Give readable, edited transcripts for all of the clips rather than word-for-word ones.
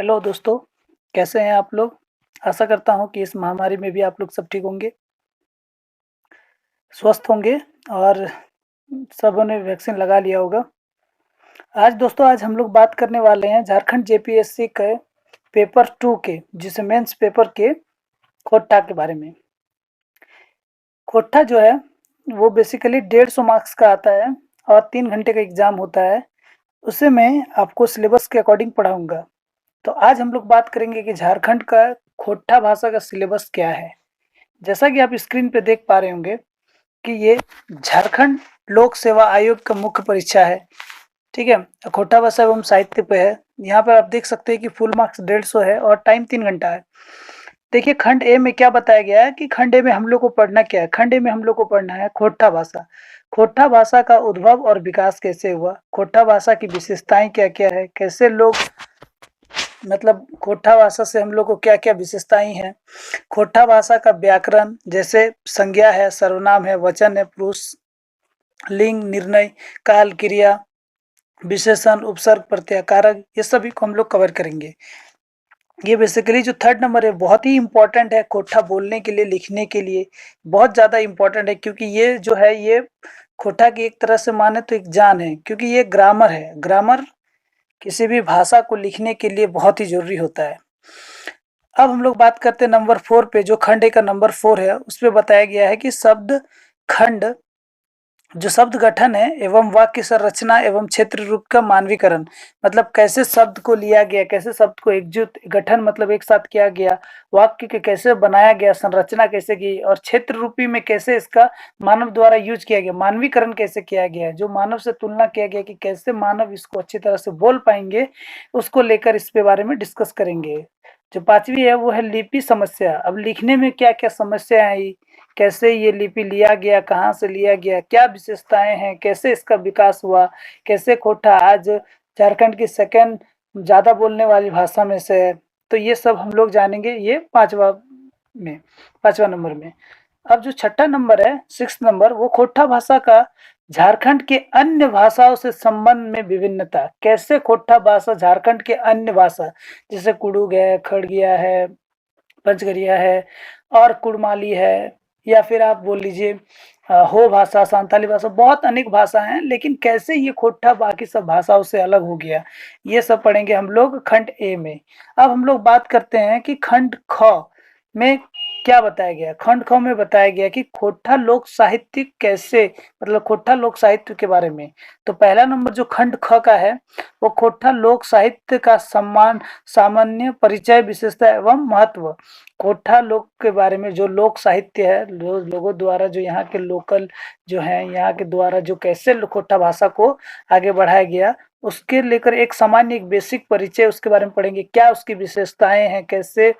Hello दोस्तों, कैसे हैं आप लोग? आशा करता हूँ कि इस महामारी में भी आप लोग सब ठीक होंगे, स्वस्थ होंगे और सबों ने वैक्सीन लगा लिया होगा। आज हम लोग बात करने वाले हैं झारखंड जेपीएससी के पेपर 2 के, जिसे मेंस पेपर के खोट्टा के बारे में। खोट्टा जो है वो बेसिकली 150 मार्क्स का आता है और 3 घंटे का एग्ज़ाम होता है। उसे मैं आपको सिलेबस के अकॉर्डिंग पढ़ाऊँगा। तो आज हम लोग बात करेंगे कि झारखंड का खोट्टा भाषा का सिलेबस क्या है। जैसा कि आप स्क्रीन पे देख पा रहे होंगे कि ये झारखंड लोक सेवा आयोग का मुख्य परीक्षा है। ठीक है, खोट्टा भाषा एवं साहित्य पे है। यहाँ पर आप देख सकते हैं कि फुल मार्क्स 150 है और टाइम 3 घंटा है। देखिए खंड ए में क्या बताया गया है कि खंड ए में हम लोग को पढ़ना क्या है। खंड ए में हम लोग को पढ़ना है खोट्टा भाषा। खोट्टा भाषा का उद्भव और विकास कैसे हुआ, खोट्टा भाषा की विशेषताएं क्या क्या है, कैसे लोग मतलब खोट्टा भाषा से हम लोग को क्या क्या विशेषताएं हैं। खोट्टा भाषा का व्याकरण, जैसे संज्ञा है, सर्वनाम है, वचन है, पुरुष, लिंग, निर्णय, काल, क्रिया, विशेषण, उपसर्ग, प्रत्यय, कारक, ये सभी को हम लोग कवर करेंगे। ये बेसिकली जो 3rd नंबर है बहुत ही इंपॉर्टेंट है खोट्टा बोलने के लिए, लिखने के लिए बहुत ज़्यादा इंपॉर्टेंट है, क्योंकि ये जो है ये खोट्टा की एक तरह से माने तो एक जान है, क्योंकि ये ग्रामर है। ग्रामर किसी भी भाषा को लिखने के लिए बहुत ही जरूरी होता है। अब हम लोग बात करते हैं नंबर 4 पे, जो खंड ए का नंबर 4 है। उस पे बताया गया है कि शब्द खंड, जो शब्द गठन है एवं वाक्य संरचना एवं क्षेत्र रूप का मानवीकरण, मतलब कैसे शब्द को लिया गया, कैसे शब्द को एकजुट गठन मतलब एक साथ किया गया, वाक्य के कैसे बनाया गया, संरचना कैसे की, और क्षेत्र रूपी में कैसे इसका मानव द्वारा यूज किया गया, मानवीकरण कैसे किया गया, जो मानव से तुलना किया गया कि कैसे मानव इसको अच्छी तरह से बोल पाएंगे, उसको लेकर इस पे बारे में डिस्कस करेंगे। जो 5वीं है वो है लिपि समस्या। अब लिखने में क्या क्या समस्या आई, कैसे ये लिपि लिया गया, कहाँ से लिया गया, क्या विशेषताएं हैं, कैसे इसका विकास हुआ, कैसे खोटा आज झारखंड की सेकंड ज़्यादा बोलने वाली भाषा में से है। तो ये सब हम लोग जानेंगे ये 5वां नंबर में। अब जो 6ठा नंबर है, 6 नंबर, वो खोटा भाषा का झारखंड के अन्य भाषाओं से संबंध में विभिन्नता। कैसे खोटा भाषा झारखंड के अन्य भाषा, जैसे कुडुग है, खड़गिया है, पंचगरिया है और कुड़माली है, या फिर आप बोल लीजिए हो भाषा, संताली भाषा, बहुत अनेक भाषा हैं, लेकिन कैसे ये खोट्टा बाकी सब भाषाओं से अलग हो गया, ये सब पढ़ेंगे हम लोग खंड ए में। अब हम लोग बात करते हैं कि खंड ख में क्या बताया गया। खंड ख में बताया गया कि खोट्टा लोक साहित्य कैसे, मतलब खोट्टा लोक साहित्य के बारे में। तो पहला नंबर जो खंड ख का है वो खोट्टा लोक साहित्य का सम्मान, सामान्य परिचय, विशेषता एवं महत्व। खोट्टा लोक के बारे में, जो लोक साहित्य है, लोगों द्वारा, जो यहाँ के लोकल जो है, यहाँ के द्वारा जो कैसे खोट्टा भाषा को आगे बढ़ाया गया, उसके लेकर एक सामान्य, एक बेसिक परिचय उसके बारे में पढ़ेंगे। क्या उसकी विशेषताएं हैं, कैसे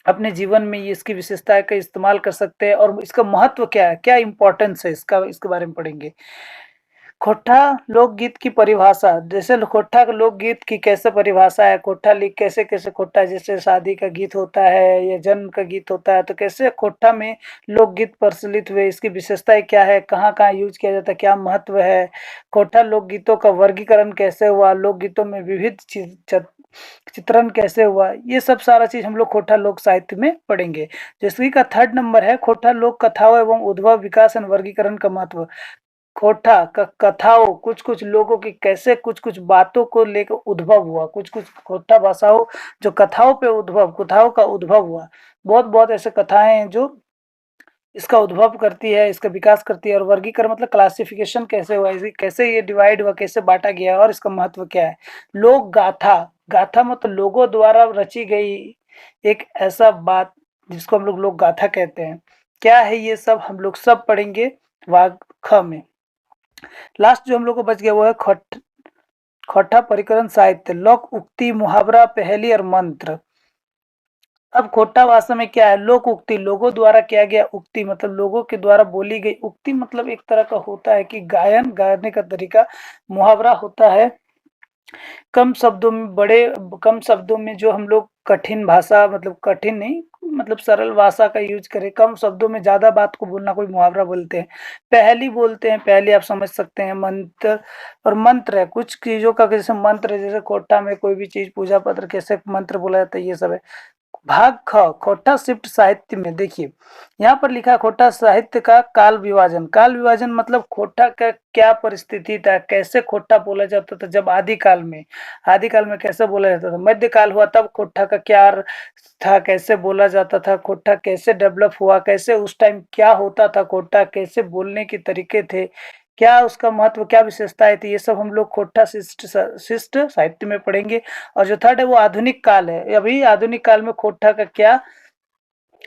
अपने जीवन में ये इसकी विशेषताएं का इस्तेमाल कर सकते हैं, और इसका महत्व क्या है, क्या इंपॉर्टेंस है इसका, इसके बारे में पढ़ेंगे। खोट्टा लोकगीत की परिभाषा, जैसे खोट्टा के लोकगीत की कैसे परिभाषा है, खोट्टा लिख कैसे कैसे खोट्टा, जैसे शादी का गीत होता है या जन्म का गीत होता है, तो कैसे खोट्टा में लोकगीत प्रचलित हुए, इसकी विशेषताएं क्या है, कहाँ कहाँ यूज किया जाता है, क्या महत्व है। खोट्टा लोकगीतों का वर्गीकरण कैसे हुआ, लोकगीतों में विविध चित्रण कैसे हुआ, ये सब सारा चीज हम लोग खोट्टा लोक साहित्य में पढ़ेंगे। जैसे का 3rd नंबर है खोट्टा लोक कथाओं एवं उद्भव, विकास एवं वर्गीकरण का महत्व। खोटा कथाओं, कुछ कुछ लोगों की कैसे कुछ कुछ बातों को लेकर उद्भव हुआ, कुछ कुछ खोटा भाषाओं जो कथाओं पे उद्भव, कथाओं का उद्भव हुआ। बहुत बहुत ऐसे कथाएं हैं जो इसका उद्भव करती है, इसका विकास करती है। और वर्गीकरण मतलब क्लासिफिकेशन कैसे हुआ, इसी कैसे ये डिवाइड हुआ, कैसे बांटा गया और इसका महत्व क्या है। लोक गाथा, गाथा मतलब लोगों द्वारा रची गई एक ऐसा बात जिसको हम लोग लोक गाथा कहते हैं। क्या है ये सब हम लोग सब पढ़ेंगे वाग ख में। लास्ट जो हम लोग को बच गया वो है खोटा परिकरण साहित्य, लोक उक्ति, मुहावरा, पहेली और मंत्र। अब खोटा भाषा में क्या है, लोक उक्ति, लोगों द्वारा किया गया उक्ति, मतलब लोगों के द्वारा बोली गई उक्ति, मतलब एक तरह का होता है कि गायन, गाने का तरीका। मुहावरा होता है कम शब्दों में, बड़े कम शब्दों में जो हम लोग कठिन भाषा, मतलब कठिन नहीं, मतलब सरल भाषा का यूज करें, कम शब्दों में ज़्यादा बात को बोलना, कोई मुहावरा बोलते हैं। पहेली बोलते हैं, पहेली आप समझ सकते हैं। मंत्र और मंत्र है, कुछ चीज़ों का जैसे मंत्र है, जैसे खोट्टा में कोई भी चीज़ पूजा पत्र कैसे मंत्र बोला जाता है, ये सब है। भाग ख, खोटा शिफ्ट साहित्य में देखिए, यहाँ पर लिखा है खोटा साहित्य का काल विभाजन। काल विभाजन मतलब खोटा का क्या परिस्थिति था, कैसे खोटा बोला जाता था जब आदिकाल में, आदिकाल में कैसे बोला जाता था, मध्यकाल हुआ तब खोटा का क्या अर्थ था, कैसे बोला जाता था, खोटा कैसे डेवलप हुआ, कैसे उस टाइम क्या होता था, खोटा कैसे बोलने के तरीके थे, क्या उसका महत्व, क्या विशेषताएं थी, ये सब हम लोग खोटा शिष्ट शिष्ट साहित्य में पढ़ेंगे। और जो थर्ड है वो आधुनिक काल है। अभी आधुनिक काल में खोटा का क्या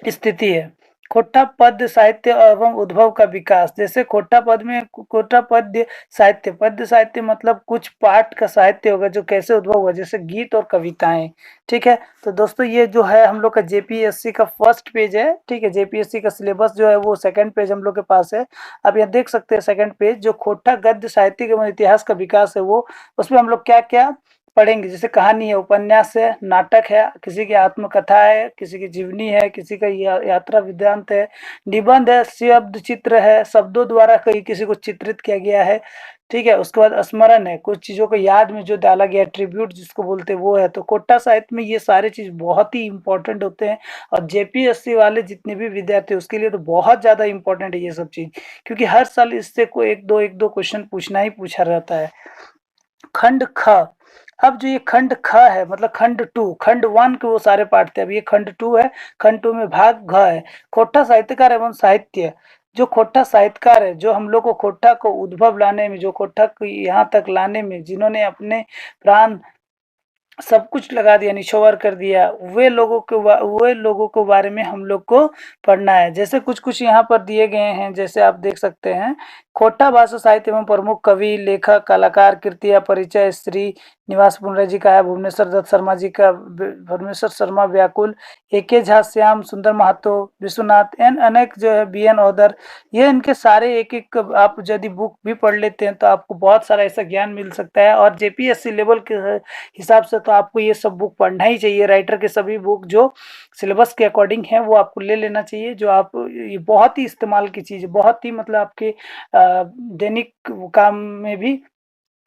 स्थिति है। खोटा पद्य साहित्य एवं उद्भव का विकास, जैसे खोटा पद में खोटा पद्य साहित्य मतलब कुछ पाठ का साहित्य होगा जो कैसे उद्भव हुआ, जैसे गीत और कविताएं। ठीक है, तो दोस्तों ये जो है हम लोग का जेपीएससी का फर्स्ट पेज है। ठीक है, जेपीएससी का सिलेबस जो है वो सेकंड पेज हम लोग के पास है। अब यहाँ देख सकते हैं सेकंड पेज, जो खोटा गद्य साहित्य एवं इतिहास का विकास है वो, उसमें हम लोग क्या क्या पढ़ेंगे, जैसे कहानी है, उपन्यास है, नाटक है, किसी की आत्मकथा है, किसी की जीवनी है, किसी का यात्रा वृत्तांत है, निबंध है, शब्द चित्र है, शब्दों द्वारा कहीं किसी को चित्रित किया गया है। ठीक है, उसके बाद स्मरण है, कुछ चीज़ों को याद में जो डाला गया, ट्रिब्यूट जिसको बोलते हैं वो है। तो कोटा साहित्य में ये सारे चीज़ बहुत ही इंपॉर्टेंट होते हैं, और जेपीएससी वाले जितने भी विद्यार्थी उसके लिए तो बहुत ज़्यादा इंपॉर्टेंट है ये सब चीज़, क्योंकि हर साल इससे कोई एक दो क्वेश्चन पूछना ही पूछा रहता है। खंड ख, अब जो ये खंड ख है मतलब खंड टू, खंड वन के वो सारे पार्ट थे, अब ये खंड टू है। खंड टू में भाग घ है, खोटा साहित्यकार एवं साहित्य। जो खोटा साहित्यकार है, जो हम लोग को खोटा को उद्भव लाने में, जो खोटा को यहाँ तक लाने में जिन्होंने अपने प्राण सब कुछ लगा दिया, निछोवर कर दिया, वे लोगों के बारे में हम लोग को पढ़ना है। जैसे कुछ कुछ यहाँ पर दिए गए हैं, जैसे आप देख सकते हैं, खोटा भाषा साहित्य एवं प्रमुख कवि, लेखक, कलाकार, कृतियाँ, परिचय, श्री निवास पुनरा जी का है, भुवनेश्वर दत्त शर्मा जी का, भुवनेश्वर शर्मा व्याकुल, ए झा, श्याम सुंदर महतो, विश्वनाथ, एन अनेक जो है, बी एन औदर, ये इनके सारे एक एक आप यदि बुक भी पढ़ लेते हैं तो आपको बहुत सारा ऐसा ज्ञान मिल सकता है। और जेपीएससी लेवल के हिसाब से तो आपको ये सब बुक पढ़ना ही चाहिए। राइटर के सभी बुक जो सिलेबस के अकॉर्डिंग है वो आपको ले लेना चाहिए, जो आप ये बहुत ही इस्तेमाल की चीज़ है, बहुत ही मतलब आपके दैनिक काम में भी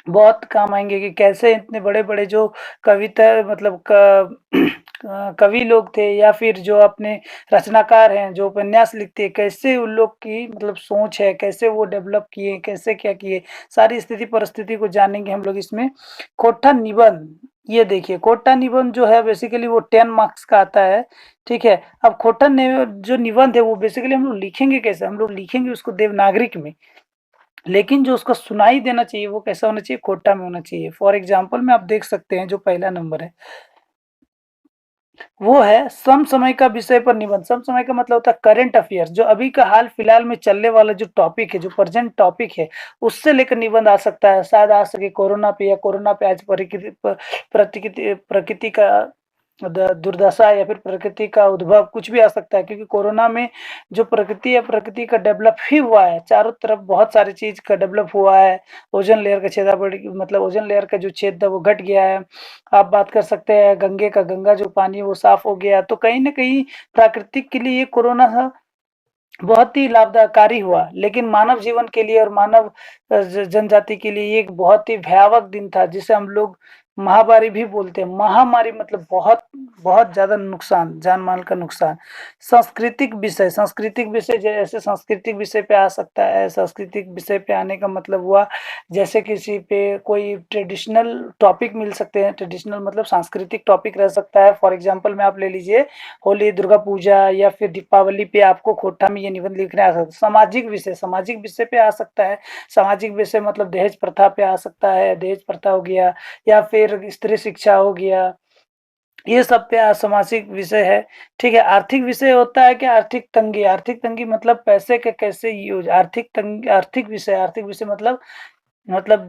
बहुत काम आएंगे, कि कैसे इतने बड़े बड़े जो कविता मतलब कवि लोग थे, या फिर जो अपने रचनाकार हैं जो उपन्यास लिखते हैं, कैसे उन लोग की मतलब सोच है, कैसे वो डेवलप किए, कैसे क्या किए, सारी स्थिति परिस्थिति को जानेंगे हम लोग इसमें। कोठा निबंध, ये देखिए कोटा निबंध जो है बेसिकली वो 10 मार्क्स का आता है। ठीक है, अब खोटा जो निबंध है वो बेसिकली हम लोग लिखेंगे कैसे, हम लोग लिखेंगे उसको देवनागरिक में, लेकिन जो उसका सुनाई देना चाहिए वो कैसा होना चाहिए, खोटा में होना चाहिए। फॉर एग्जाम्पल में आप देख सकते हैं जो पहला नंबर है वो है समसमय का विषय पर निबंध। समसमय का मतलब होता है करंट अफेयर, जो अभी का हाल फिलहाल में चलने वाला जो टॉपिक है, जो प्रेजेंट टॉपिक है, उससे लेकर निबंध आ सकता है। शायद आ सके कोरोना पे, या कोरोना पे आज प्रकृति का दुर्दशा, या फिर प्रकृति का उद्भव, कुछ भी आ सकता है, क्योंकि कोरोना में जो प्रकृति है, प्रकृति का डेवलप ही हुआ है, चारों तरफ बहुत सारी चीज का डेवलप हुआ है। ओजोन लेयर का छेदापड़ मतलब ओजोन लेयर का जो छेद है वो घट गया है। आप बात कर सकते हैं गंगा जो पानी है वो साफ हो गया, तो कहीं ना कहीं प्राकृतिक के लिए ये कोरोना बहुत ही लाभकारी हुआ, लेकिन मानव जीवन के लिए और मानव जनजाति के लिए ये एक बहुत ही भयावह दिन था, जिसे हम लोग महामारी भी बोलते हैं। महामारी मतलब बहुत बहुत ज्यादा नुकसान, जान माल का नुकसान। सांस्कृतिक विषय जैसे सांस्कृतिक विषय पे आ सकता है। सांस्कृतिक विषय पे आने का मतलब हुआ जैसे किसी पे कोई ट्रेडिशनल टॉपिक मिल सकते हैं, ट्रेडिशनल मतलब सांस्कृतिक टॉपिक रह सकता है। फॉर एग्जाम्पल में आप ले लीजिए होली, दुर्गा पूजा या फिर दीपावली पे आपको खोटा में ये निबंध लिखने आ सकता है। सामाजिक विषय पे आ सकता है। सामाजिक विषय मतलब दहेज प्रथा पे आ सकता है, दहेज प्रथा हो गया, या फिर स्त्री शिक्षा हो गया, ये सब पे सामाजिक विषय है। ठीक है, आर्थिक विषय होता है कि आर्थिक तंगी मतलब पैसे के कैसे यूज, आर्थिक विषय मतलब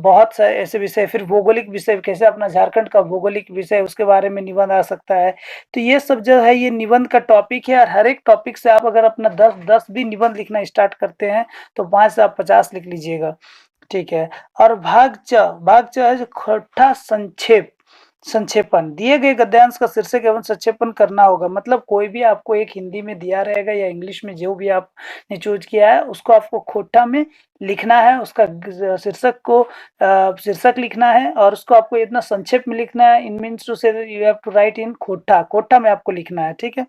बहुत सारे ऐसे विषय। फिर भौगोलिक विषय, कैसे अपना झारखंड का भौगोलिक विषय, उसके बारे में निबंध आ सकता है। तो ये सब जो है ये निबंध का टॉपिक है, और हर एक टॉपिक से आप अगर अपना 10 भी निबंध लिखना स्टार्ट करते हैं तो 5 से आप 50 लिख लीजिएगा। ठीक है, और भाग च है जो खोटा संक्षेप। संक्षेपण, दिए गए गद्यांश का शीर्षक एवं संक्षेपण करना होगा। मतलब कोई भी आपको एक हिंदी में दिया रहेगा या इंग्लिश में जो भी आपने चूज किया है उसको आपको खोटा में लिखना है, उसका शीर्षक को शीर्षक लिखना है और उसको आपको इतना संक्षेप में लिखना है। इन मीन्स टू से यू हैव टू राइट इन खोटा, खोटा में आपको लिखना है, ठीक है।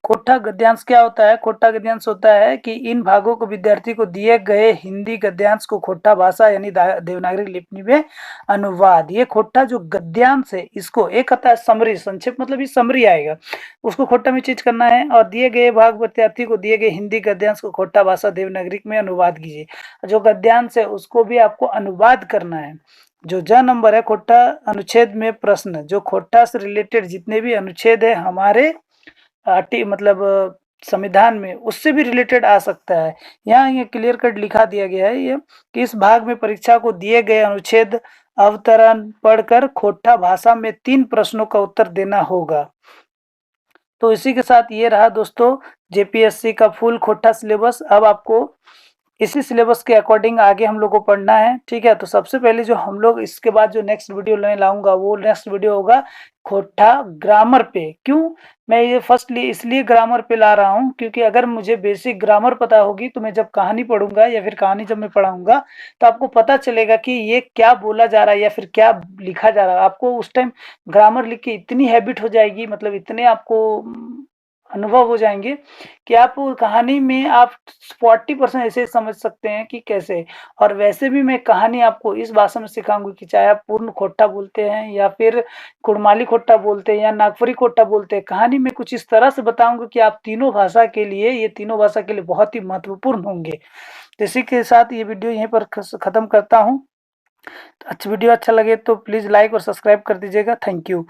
खोटा गद्यांश क्या होता है? खोटा गद्यांश होता है कि इन भागों को विद्यार्थी को दिए गए हिंदी गद्यांश को खोटा भाषा यानी देवनागरी लिपि में अनुवाद। ये खोटा जो गद्यांश है इसको, एक आता है समरी, संक्षेप मतलब ये समरी आएगा, उसको खोटा में चेंज करना है और दिए गए भाग विद्यार्थी को दिए गए हिंदी गद्यांश को खोटा भाषा देवनागरी में अनुवाद कीजिए। जो गद्यांश है उसको भी आपको अनुवाद करना है। जो नंबर है खोटा अनुच्छेद में प्रश्न, जो खोटा से रिलेटेड जितने भी अनुच्छेद है हमारे मतलब संविधान में, उससे भी रिलेटेड आ सकता है। यहाँ ये क्लियर कट लिखा दिया गया है ये कि इस भाग में परीक्षा को दिए गए अनुच्छेद अवतरण पढ़कर खोटा भाषा में 3 प्रश्नों का उत्तर देना होगा। तो इसी के साथ ये रहा दोस्तों जेपीएससी का फुल खोटा सिलेबस। अब आपको इसी सिलेबस के अकॉर्डिंग आगे हम लोग को पढ़ना है, ठीक है। तो सबसे पहले जो हम लोग इसके बाद जो नेक्स्ट वीडियो मैं लाऊंगा वो नेक्स्ट वीडियो होगा खोटा ग्रामर पे। क्यों मैं ये फर्स्टली इसलिए ग्रामर पे ला रहा हूँ क्योंकि अगर मुझे बेसिक ग्रामर पता होगी तो मैं जब कहानी पढ़ूंगा या फिर कहानी जब मैं पढ़ाऊंगा तो आपको पता चलेगा कि ये क्या बोला जा रहा है या फिर क्या लिखा जा रहा है। आपको उस टाइम ग्रामर लिख के इतनी हैबिट हो जाएगी, मतलब इतने आपको अनुभव हो जाएंगे कि आप कहानी में आप 40% ऐसे समझ सकते हैं कि कैसे। और वैसे भी मैं कहानी आपको इस भाषा में सिखाऊंगी कि चाहे आप पूर्ण खोटा बोलते हैं या फिर कुड़माली खोटा बोलते हैं या नागपुरी खोटा बोलते हैं, कहानी में कुछ इस तरह से बताऊंगा कि आप तीनों भाषा के लिए, ये तीनों भाषा के लिए बहुत ही महत्वपूर्ण होंगे। तो इसी के साथ ये वीडियो यहीं पर खत्म करता हूँ। तो वीडियो अच्छा लगे तो प्लीज़ लाइक और सब्सक्राइब कर दीजिएगा। Thank you.